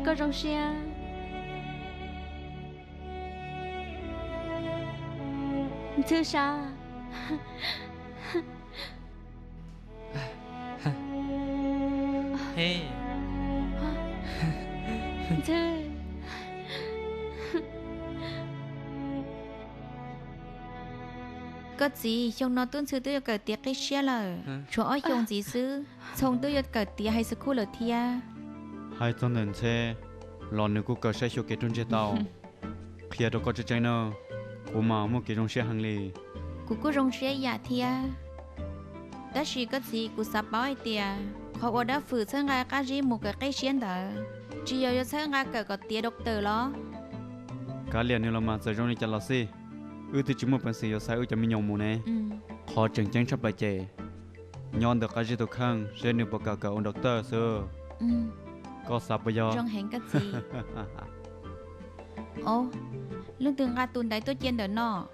có rong xe thưa sao Hey. thưa có gì trong nó tuân sư tôi cởi tiệc cái xe là chỗ ở trong gì sư xong tôi cởi tiệc hay sư khu lợt thia hai tuần đến xe lon nữa cũng có xe số kế trung chế tàu khi đó có chơi nữa cũng mà một cái trong xe hàng lì cụ có rong xe giả thia đó chỉ có gì cụ sắp báo ai tiệc họ ở đó phụ sang ra cái gì một cái xe đó chỉ có sang ra cởi tiệc độc tử đó cả liền như là mà giờ trong này chả là gì thì chúng một phần sự sai cho mình nhung mù nè họ chẳng chẳng chấp bài trẻ nhon được cái gì tôi khăng sẽ được báo cáo cả ông doctor sơ có sắp bây giờ rong hẹn cái gì ô lương từng ra tuần đấy tôi chen đỡ nọ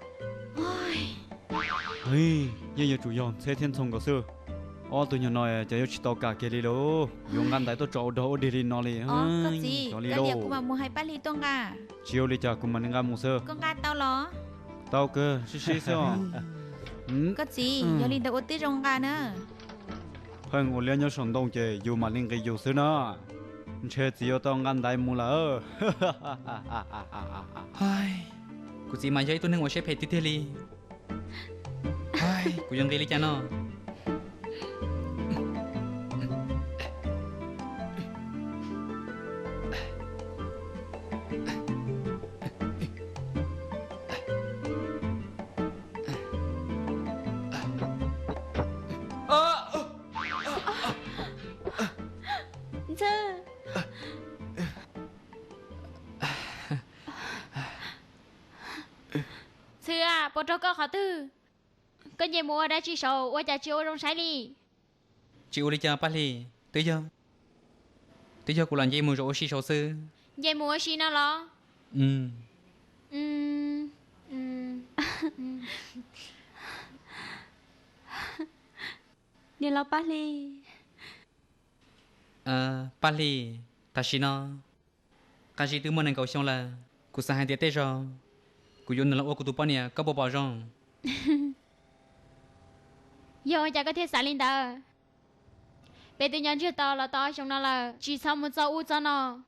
hey như chủ yon xe thiên thông có sơ tôi nhớ nói chỉ chỉ tàu cả kia đi đâu dùng ngăn đấy tôi trộn đồ đi nó đi có gì cái việc của mà mua hai bát ly tông à chiều đi chợ cùng mình ngắm một sơ con gà tao lo tao cơ xí sao có gì giờ linh đâu tiết rong gà nữa hơn ngồi lên nhau sòng đông chơi dù mà linh cái dù sơ nó chơi chỉ có tao ngăn đấy mua là Ai. Cụ gì mà chơi tôi nên ngồi xếp hết tiếp đi. Ai, cụ dùng cái lý cha nó. thưa thưa à bộ trâu có khó tư có gì mua đã chỉ sầu qua chả chiếu trong sái đi Chịu lý cha bắt đi. Tới giờ cụ làm gì mua rồi xí sầu sư. gì mua xí nó lo Ừ. đi lo bát ly Bắt đi. Ta xí nó. Cái gì từ mua nên cầu xong là cụ sang hai tiết tết rồi. Cụ dùng là ô cụ tụ bao nhiêu có bao rồi. giờ chả có thể xả linh đó bây tự nhiên chưa tao là tao xong nó là chỉ sau một giờ u cho nó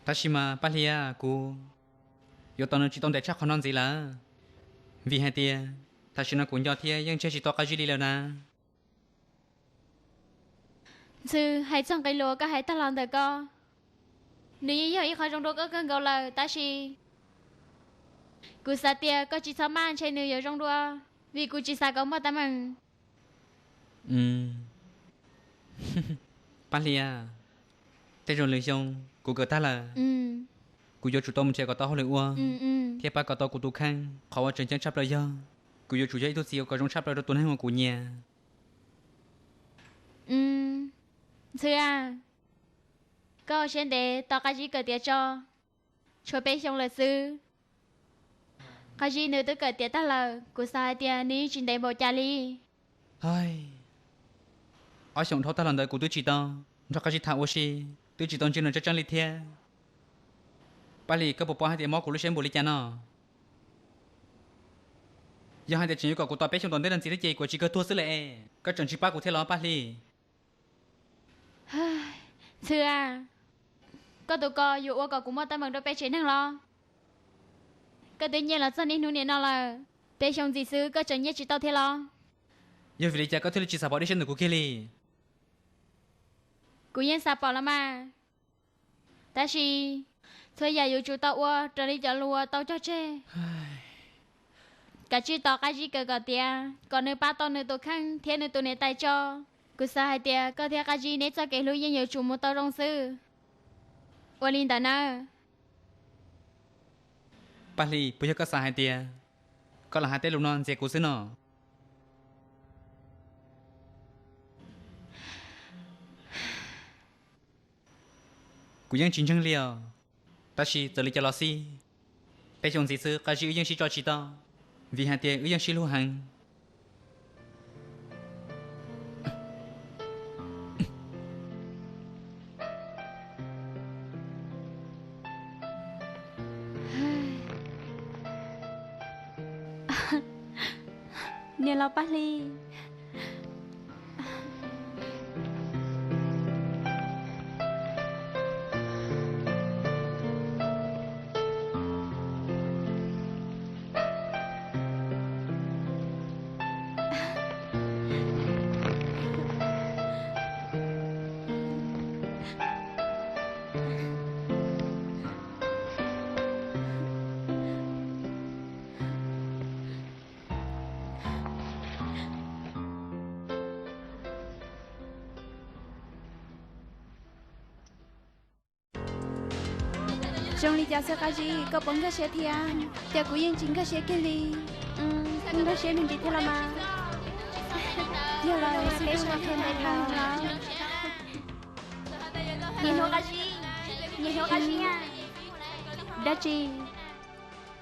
Ta xí mà bắt đi à cụ. Giờ tao nó chỉ tông để chắc khó non gì là. Vì hai tia. Ta xí nó cũng do tia nhưng chưa chỉ tao cái gì đi đâu nè. chứ hãy trong cái lúa có hãy ta làm được co nếu như vậy khỏi trong đó có cần gọi là ta chỉ cụ sa tia có chỉ sao mang chơi nữ ở trong đó vì cụ chỉ sa có một tấm bằng Bắt đi à. Thế rồi lời xong cụ gỡ ta là. Cụ vô chủ tông chơi có tao hồi ua. Thế ba có tao cụ tu khang khó ở trên chân sắp rồi do. Cụ vô chủ dây tu xíu có trong sắp rồi tuần hay mà cụ nhà. thưa à có trên để tao cái gì cởi tiệt cho bé xong là sư cái gì nữa tôi cởi tiệt ta là cụ sa tia ní trên đây bộ cha li Ai. Ở xong thâu ta lần đời cụ tôi chỉ tao. Cho cái gì thảo oxy. Tôi chỉ tao trên là cho chân lịch thế. Ba lì có bộ hai tiền mỏ cụ lúc xem bộ lịch cha nó. Giờ hai tiền chỉ có cụ tao bé trong tuần đến lần gì đấy chị của chỉ có thua xứ lệ. Có trận chỉ ba cụ thế lo ba lì. thưa à có tụi co dù qua cũng mất tâm bằng đôi bé chế năng lo có tự nhiên là dân đi nuôi niệm nó là bé xong gì xứ có trận nhất chỉ tao thế lo Giờ vì lý cha có thể chỉ sao bỏ đi xem được cụ kia lì. cụ yên sao bỏ lắm mà ta chỉ thôi giờ dù chú tao qua trở đi chợ lùa tao cho chê cả chỉ tao cái gì cả tia còn nếu ba tao nếu tao khăng thiên nếu tao nếu tay cho cụ sa hai tia có thể cái gì nếu cho cái lối nhiều chủ một tao rong sư qua linh ta na Ba lì bây giờ có sao hai tia. Có là hai tia lúc non dễ cụ xứ nó. Cụยังchính chân liều. Ta chỉ giờ lý cho lo xí. Bé chồng gì xứ cái gìยังchỉ cho chỉ tao. Vì hai tiaยังchỉ lưu hành. nè lo bắt ly trong lý do sao cái gì có bốn cái xe thia giờ cũng yên chính cái xe kia đi không có xe mình đi theo là mà giờ là xe sao thêm này thằng đó nhìn hồ cái gì nha đã chi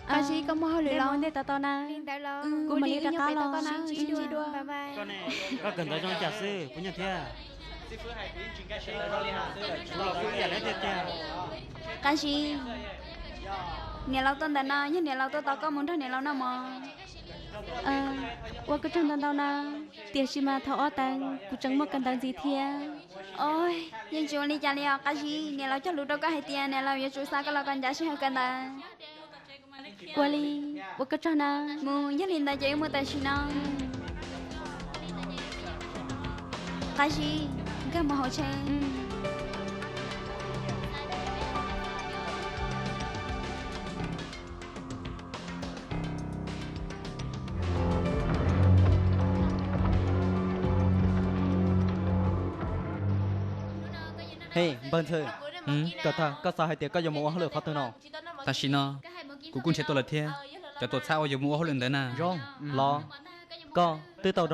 cái gì có mua hơi lâu nên tao na cũng mà đi ra cá lo chỉ đua con này có cần tới trong trà sư cũng như thế cái gì nè lâu tên đàn na nhưng nè lâu tao có muốn ra nè lâu nào mà qua cái chân tao na tiền xí mà thọ tang cũng chẳng mất cần tang gì thia ôi nhưng chú đi chả liao cái gì nè lâu cho lũ đâu có hay tiền nè lâu giờ chú sao cái lâu cần giá sẽ hay cần tang qua đi qua cái chân na mua nhất liền ta chơi mua tài xí nào cái gì cái mà hỗ trợ hey vâng thưa cậu thà có sao hay tiệc có dùng mua hơi khó từ nào ta xin nó cũng cũng sẽ tôi là thế cho tôi sao dùng mua hơi lần đấy nè rồi lo có từ tàu